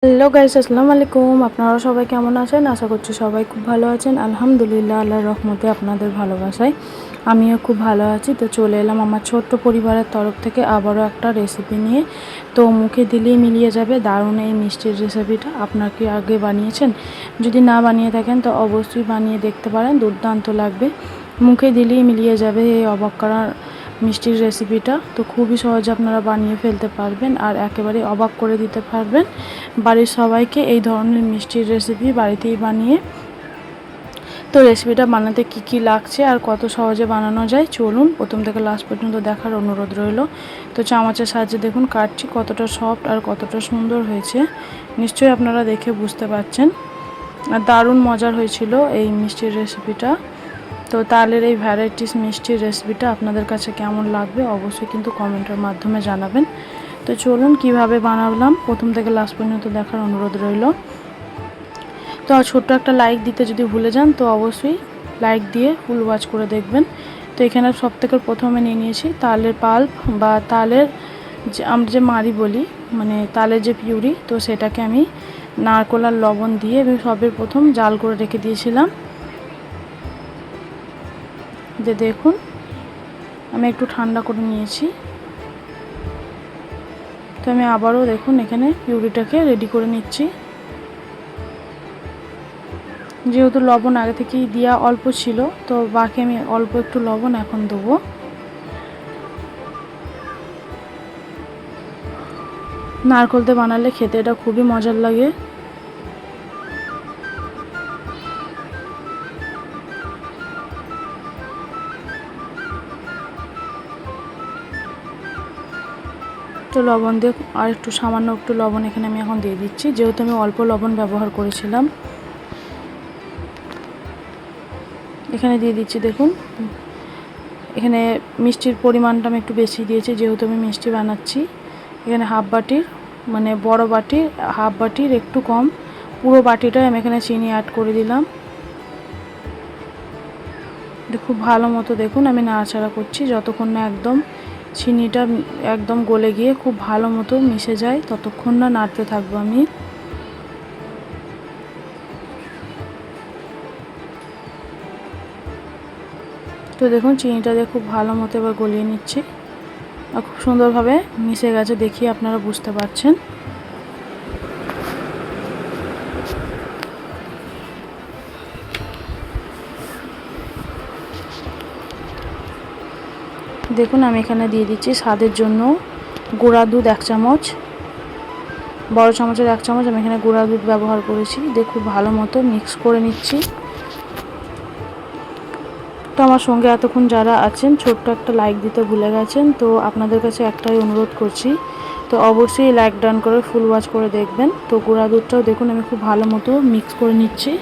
Hello guys, আসসালামু আলাইকুম। আপনারা সবাই কেমন আছেন? আশা করছি সবাই খুব ভালো আছেন। আলহামদুলিল্লাহ, আল্লাহর রহমতে আপনাদের ভালোবাসায় আমিও খুব ভালো আছি। তো চলে এলাম আমার ছোট্ট পরিবারের তরফ থেকে আবারও একটা রেসিপি নিয়ে। তো মুখে দিলেই মিলিয়ে যাবে দারুণ এই মিষ্টির রেসিপিটা। আপনার কি আগে বানিয়েছেন? যদি না বানিয়ে থাকেন তো অবশ্যই বানিয়ে দেখতে পারেন, দুর্দান্ত লাগবে। মুখে দিলেই মিলিয়ে যাবে এই অবাক করার মিষ্টির রেসিপিটা। তো খুবই সহজে আপনারা বানিয়ে ফেলতে পারবেন আর একেবারে অবাক করে দিতে পারবেন বাড়ির সবাইকে এই ধরনের মিষ্টির রেসিপি বাড়িতেই বানিয়ে। তো রেসিপিটা বানাতে কি লাগছে আর কত সহজে বানানো যায় চলুন প্রথম থেকে লাস্ট পর্যন্ত দেখার অনুরোধ রইল। তো চামচের সাহায্যে দেখুন কাটছি, কতটা সফট আর কতটা সুন্দর হয়েছে নিশ্চয়ই আপনারা দেখে বুঝতে পারছেন। আর দারুণ মজার হয়েছিল এই মিষ্টির রেসিপিটা। তো তালের এই ভ্যারাইটিস মিষ্টির রেসিপিটা আপনাদের কাছে কেমন লাগবে অবশ্যই কিন্তু কমেন্টের মাধ্যমে জানাবেন। তো চলুন কিভাবে বানালাম প্রথম থেকে লাস্ট পর্যন্ত দেখার অনুরোধ রইল। তো ছোট্ট একটা লাইক দিতে যদি ভুলে যান তো অবশ্যই লাইক দিয়ে ফুল ওয়াচ করে দেখবেন। তো এখানে সব থেকে প্রথমে নিয়ে নিয়েছি তালের পাল্প বা তালের যে আমরা যে মাড়ি বলি, মানে তালের যে পিউরি, তো সেটাকে আমি নারকেল আর লবণ দিয়ে আমি সবের প্রথম জাল করে রেখে দিয়েছিলাম। যে দেখুন আমি একটু ঠান্ডা করে নিয়েছি। তো আমি আবারও দেখুন এখানে পিউরিটাকে রেডি করে নিচ্ছি। যেহেতু লবণ আগে থেকেই দেওয়া অল্প ছিল তো বাকি আমি অল্প একটু লবণ এখন দেবো। নারকেল দিয়ে বানালে খেতে এটা খুবই মজার লাগে। তো লবণ দিয়ে আর একটু সামান্য একটু লবণ এখানে আমি এখন দিয়ে দিচ্ছি, যেহেতু আমি অল্প লবণ ব্যবহার করেছিলাম। এখানে দিয়ে দিচ্ছি দেখুন, এখানে মিষ্টির পরিমাণটা আমি একটু বেশি দিয়েছি যেহেতু আমি মিষ্টি বানাচ্ছি। এখানে হাফ বাটির মানে বড় বাটির হাফ বাটির একটু কম পুরো বাটিটাই আমি এখানে চিনি অ্যাড করে দিলাম। খুব ভালো মতো দেখুন আমি নাড়াচাড়া করছি যতক্ষণ না একদম চিনিটা একদম গলে গিয়ে খুব ভালো মতো মিশে যায় ততক্ষণ না নাড়তে থাকবো আমি। তো দেখুন চিনিটা দিয়ে খুব ভালো মতো এবার গলিয়ে নিচ্ছি আর খুব সুন্দরভাবে মিশে গেছে, দেখি আপনারা বুঝতে পারছেন। দেখুন আমি এখানে দিয়ে দিচ্ছি স্বাদের জন্য গুঁড়া দুধ 1 চামচ, বড় চামচের 1 চামচ আমি এখানে গুঁড়া দুধ ব্যবহার করেছি। দিয়ে খুব ভালো মতো মিক্স করে নিচ্ছি। তো আমার সঙ্গে এতক্ষণ যারা আছেন ছোট্ট একটা লাইক দিতে ভুলে গেছেন, তো আপনাদের কাছে একটাই অনুরোধ করছি, তো অবশ্যই লাইক ডান করে ফুল ওয়াচ করে দেখবেন। তো গুঁড়া দুধটাও দেখুন আমি খুব ভালো মতো মিক্স করে নিচ্ছি।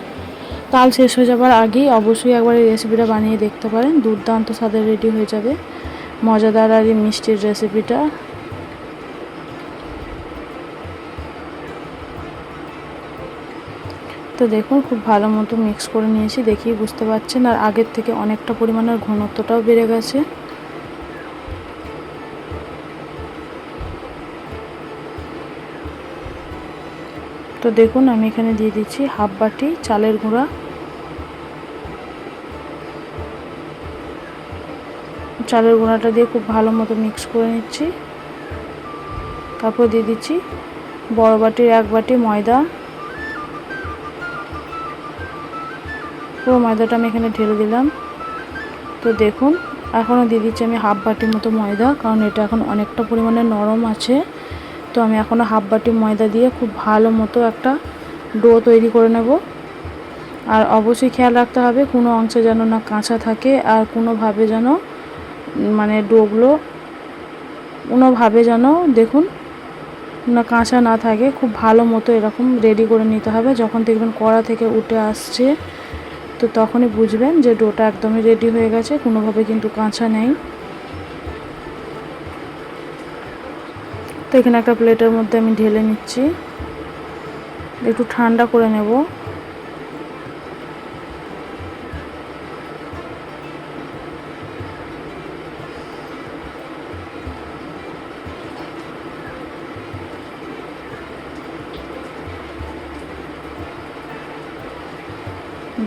তাল শেষ হয়ে যাবার আগেই অবশ্যই একবার এই রেসিপিটা বানিয়ে দেখতে পারেন, দুর্দান্ত স্বাদের রেডি হয়ে যাবে মজাদার আর এই মিষ্টির রেসিপিটা। তো দেখুন খুব ভালো মতো মিক্স করে নিয়েছি, দেখেই বুঝতে পারছেন আর আগের থেকে অনেকটা পরিমাণের ঘনত্বটাও বেড়ে গেছে। তো দেখুন আমি এখানে দিয়ে দিচ্ছি হাফ বাটি চালের গুঁড়া। চালের গুঁড়াটা দিয়ে খুব ভালো মতো মিক্স করে নিচ্ছি। তারপর দিয়ে দিচ্ছি বড় বাটির 1 বাটি ময়দা। পুরো ময়দাটা আমি এখানে ঢেলে দিলাম। তো দেখুন এখনও দিয়ে দিচ্ছি আমি হাফ বাটির মতো ময়দা, কারণ এটা এখন অনেকটা পরিমাণে নরম আছে। তো আমি এখনও হাফ বাটি ময়দা দিয়ে খুব ভালো মতো একটা ডো তৈরি করে নেব। আর অবশ্যই খেয়াল রাখতে হবে কোনো অংশে যেন না কাঁচা থাকে আর কোনোভাবে যেন মানে ডোগুলো কোনোভাবে যেন দেখুন না কাঁচা না থাকে। খুব ভালো মতো এরকম রেডি করে নিতে হবে। যখন দেখবেন কড়া থেকে উঠে আসছে তো তখনই বুঝবেন যে ডোটা একদমই রেডি হয়ে গেছে, কোনোভাবে কিন্তু কাঁচা নেই। তো এখানে একটা প্লেটের মধ্যে আমি ঢেলে নিচ্ছি, একটু ঠান্ডা করে নেব।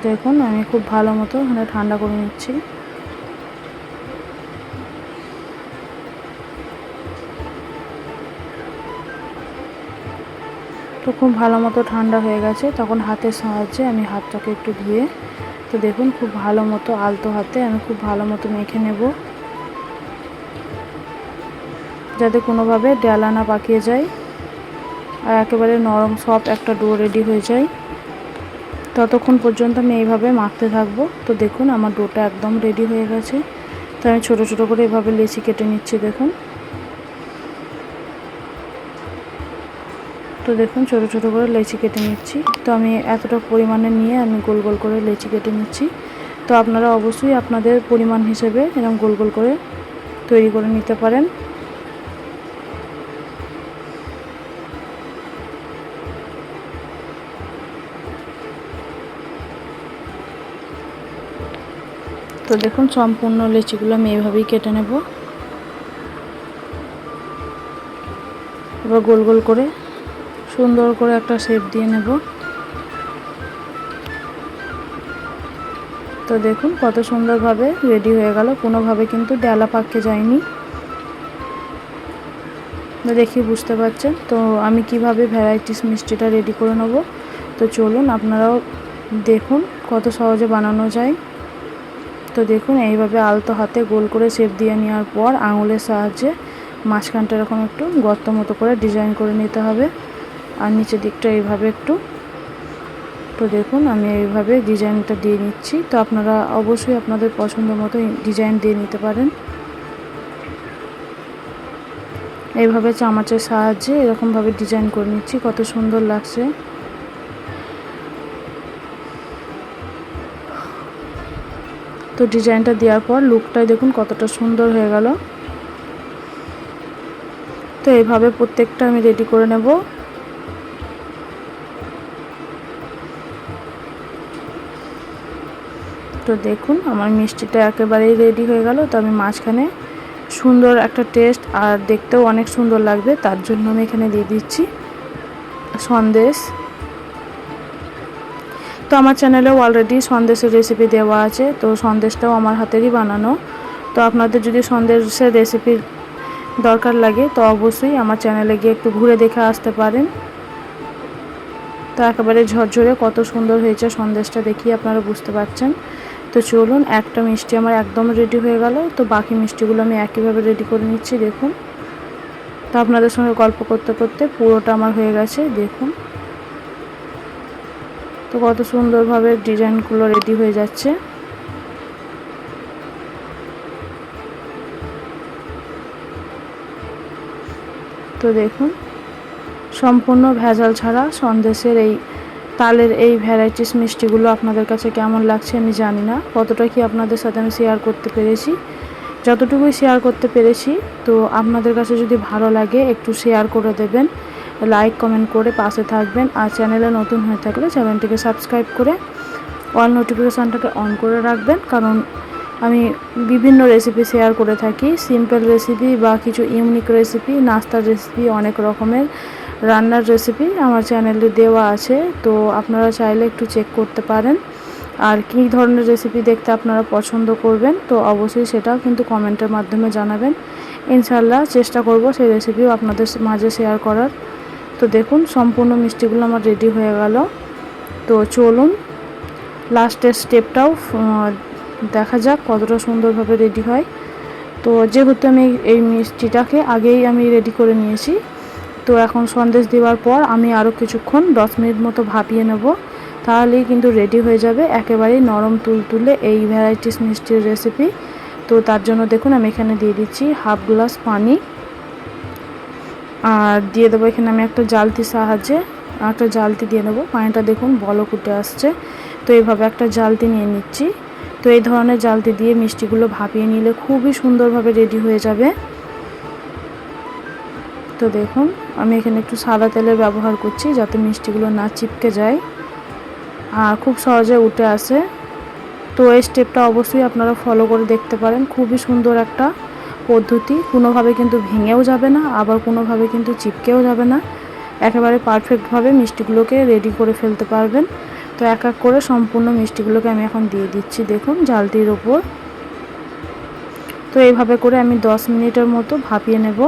দেখুন আমি খুব ভালো মতো এখানে ঠান্ডা করে নিচ্ছি। তো খুব ভালো মতো ঠান্ডা হয়ে গেছে, তখন হাতের সাহায্যে আমি হাতটাকে একটু ধুয়ে, তো দেখুন খুব ভালো মতো আলতো হাতে আমি খুব ভালো মতো মেখে নেব, যাতে কোনোভাবে ডালা না পাকিয়ে যায় আর একেবারে নরম সফট একটা ডো রেডি হয়ে যায়। ততক্ষণ পর্যন্ত আমি এইভাবে মাখতে থাকবো। তো দেখুন আমার ডোটা একদম রেডি হয়ে গেছে। তো আমি ছোটো ছোটো করে এভাবে লেচি কেটে নিচ্ছি। দেখুন, তো দেখুন ছোটো ছোটো করে লেচি কেটে নিচ্ছি। তো আমি এতটা পরিমাণে নিয়ে আমি গোল গোল করে লেচি কেটে নিচ্ছি। তো আপনারা অবশ্যই আপনাদের পরিমাণ হিসেবে এরকম গোল গোল করে তৈরি করে নিতে পারেন। তো দেখুন সম্পূর্ণ লেচিগুলো আমি এইভাবেই কেটে নেব। এবার গোল গোল করে সুন্দর করে একটা শেপ দিয়ে নেব। তো দেখুন কত সুন্দরভাবে রেডি হয়ে গেল, কোনোভাবে কিন্তু ডালা পাকতে যায়নি। দেখি বুঝতে পারছেন তো আমি কিভাবে ভ্যারাইটিস মিষ্টিটা রেডি করে নেব। তো চলুন আপনারাও দেখুন কত সহজে বানানো যায়। তো দেখুন এইভাবে আলতো হাতে গোল করে শেপ দিয়ে নেওয়ার পর আঙুলের সাহায্যে মাঝখানটা এরকম একটু গর্ত মতো করে ডিজাইন করে নিতে হবে, আর নিচের দিকটা এইভাবে একটু। তো দেখুন আমি এইভাবে ডিজাইনটা দিয়ে নিচ্ছি। তো আপনারা অবশ্যই আপনাদের পছন্দ মতো ডিজাইন দিয়ে নিতে পারেন। এইভাবে চামচের সাহায্যে এরকমভাবে ডিজাইন করে নিচ্ছি, কত সুন্দর লাগছে। তো ডিজাইনটা দেওয়ার পর লুকটাই দেখুন কতটা সুন্দর হয়ে গেল। তো এইভাবে প্রত্যেকটা আমি রেডি করে নেব। তো দেখুন আমার মিষ্টিটা একেবারেই রেডি হয়ে গেল। তো আমি মাঝখানে সুন্দর একটা টেস্ট আর দেখতেও অনেক সুন্দর লাগবে, তার জন্য আমি এখানে দিয়ে দিচ্ছি সন্দেশ। তো আমার চ্যানেলেও অলরেডি সন্দেশের রেসিপি দেওয়া আছে, তো সন্দেশটাও আমার হাতেরই বানানো। তো আপনাদের যদি সন্দেশের রেসিপির দরকার লাগে তো অবশ্যই আমার চ্যানেলে গিয়ে একটু ঘুরে দেখে আসতে পারেন। তো একেবারে ঝরঝরে কত সুন্দর হয়েছে সন্দেশটা, দেখিয়ে আপনারা বুঝতে পারছেন। তো চলুন একটা মিষ্টি আমার একদম রেডি হয়ে গেল। তো বাকি মিষ্টিগুলো আমি একইভাবে রেডি করে নিচ্ছি। দেখুন, তো আপনাদের সঙ্গে গল্প করতে করতে পুরোটা আমার হয়ে গেছে। দেখুন তো কত সুন্দরভাবে ডিজাইনগুলো রেডি হয়ে যাচ্ছে। তো দেখুন সম্পূর্ণ ভেজাল ছাড়া সন্দেশের এই তালের এই ভ্যারাইটিস মিষ্টিগুলো আপনাদের কাছে কেমন লাগছে আমি জানি না, কতটা কি আপনাদের সাথে আমি শেয়ার করতে পেরেছি। যতটুকুই শেয়ার করতে পেরেছি, তো আপনাদের কাছে যদি ভালো লাগে একটু শেয়ার করে দেবেন, লাইক কমেন্ট করে পাশে থাকবেন। আর চ্যানেলে নতুন হয়ে থাকলে চ্যানেলটিকে সাবস্ক্রাইব করে অল নোটিফিকেশানটাকে অন করে রাখবেন, কারণ আমি বিভিন্ন রেসিপি শেয়ার করে থাকি, সিম্পল রেসিপি বা কিছু ইউনিক রেসিপি, নাস্তার রেসিপি, অনেক রকমের রান্নার রেসিপি আমার চ্যানেলে দেওয়া আছে। তো আপনারা চাইলে একটু চেক করতে পারেন। আর কী ধরনের রেসিপি দেখতে আপনারা পছন্দ করবেন তো অবশ্যই সেটাও কিন্তু কমেন্টের মাধ্যমে জানাবেন। ইনশাল্লাহ চেষ্টা করব সেই রেসিপিও আপনাদের মাঝে শেয়ার করার। তো দেখুন সম্পূর্ণ মিষ্টিগুলো আমার রেডি হয়ে গেল। তো চলুন লাস্টের স্টেপটাও দেখা যাক কতটা সুন্দরভাবে রেডি হয়। তো যেহেতু আমি এই মিষ্টিটাকে আগেই আমি রেডি করে নিয়েছি, তো এখন সন্দেশ দেওয়ার পর আমি আরও কিছুক্ষণ 10 মিনিট মতো ভাপিয়ে নেব, তাহলেই কিন্তু রেডি হয়ে যাবে একেবারেই নরম তুলতুলে এই ভ্যারাইটিস মিষ্টির রেসিপি। তো তার জন্য দেখুন আমি এখানে দিয়ে দিচ্ছি হাফ গ্লাস পানি, আর দিয়ে দেবো এখানে আমি একটা জালতির সাহায্যে একটা জালতি দিয়ে নেবো। পানিটা দেখুন বলক উঠে আসছে। তো এইভাবে একটা জালতি নিয়ে নিচ্ছি। তো এই ধরনের জালতি দিয়ে মিষ্টিগুলো ভাপিয়ে নিলে খুবই সুন্দরভাবে রেডি হয়ে যাবে। তো দেখুন আমি এখানে একটু সাদা তেলের ব্যবহার করছি, যাতে মিষ্টিগুলো না চিপকে যায় আর খুব সহজে উঠে আসে। তো এই স্টেপটা অবশ্যই আপনারা ফলো করে দেখতে পারেন, খুবই সুন্দর একটা পদ্ধতি, কোনোভাবে কিন্তু ভেঙেও যাবে না, আবার কোনোভাবে কিন্তু চিপকেও যাবে না, একেবারে পারফেক্টভাবে মিষ্টিগুলোকে রেডি করে ফেলতে পারবেন। তো তো এক এক করে সম্পূর্ণ মিষ্টিগুলোকে আমি এখন দিয়ে দিচ্ছি দেখুন জালটির ওপর। তো এইভাবে করে আমি 10 মিনিটের মতো ভাপিয়ে নেব।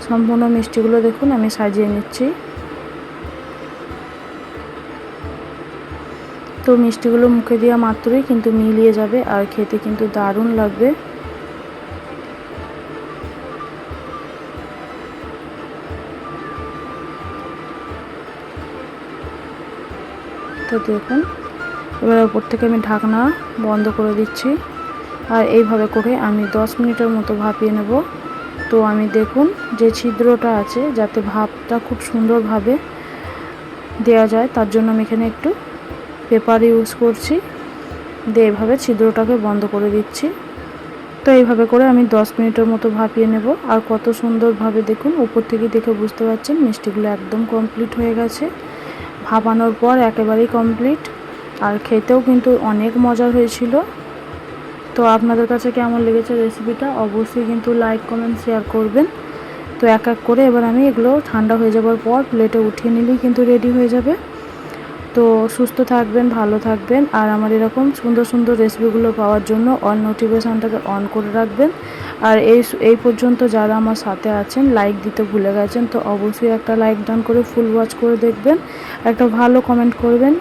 সম্পূর্ণ মিষ্টিগুলো দেখুন আমি সাজিয়ে নিচ্ছি। তো মিষ্টিগুলো মুখে দেওয়া মাত্রই কিন্তু মিলিয়ে যাবে আর খেতে কিন্তু দারুণ লাগবে। তো দেখুন এবার উপর থেকে আমি ঢাকনা বন্ধ করে দিচ্ছি আর এইভাবে করে আমি 10 মিনিটের মতো ভাপিয়ে নেব। তো আমি দেখুন যে ছিদ্রটা আছে যাতে ভাপটা খুব সুন্দরভাবে দেওয়া যায় তার জন্য আমি এখানে একটু পেপার ইউজ করছি, দিয়ে এভাবে ছিদ্রটাকে বন্ধ করে দিচ্ছি। তো এইভাবে করে আমি 10 মিনিটের মতো ভাপিয়ে নেব। আর কত সুন্দরভাবে দেখুন উপর থেকে দেখে বুঝতে পারছেন মিষ্টিগুলো একদম কমপ্লিট হয়ে গেছে। ভাপানোর পর একেবারেই কমপ্লিট আর খেতেও কিন্তু অনেক মজার হয়েছিল। তো আপনাদের কাছে কেমন লেগেছে রেসিপিটা অবশ্যই কিন্তু লাইক কমেন্ট শেয়ার করবেন। তো এক এক করে এবার আমি এগুলো ঠান্ডা হয়ে যাবার পর প্লেটে উঠিয়ে নিলেই কিন্তু রেডি হয়ে যাবে। তো সুস্থ থাকবেন, ভালো থাকবেন আর আমার এরকম সুন্দর সুন্দর রেসিপিগুলো পাওয়ার জন্য অল নোটিফিকেশানটাকে অন করে রাখবেন। আর এই পর্যন্ত যারা আমার সাথে আছেন লাইক দিতে ভুলে গেছেন তো অবশ্যই একটা লাইক ডান করে ফুল ওয়াচ করে দেখবেন, একটা ভালো কমেন্ট করবেন।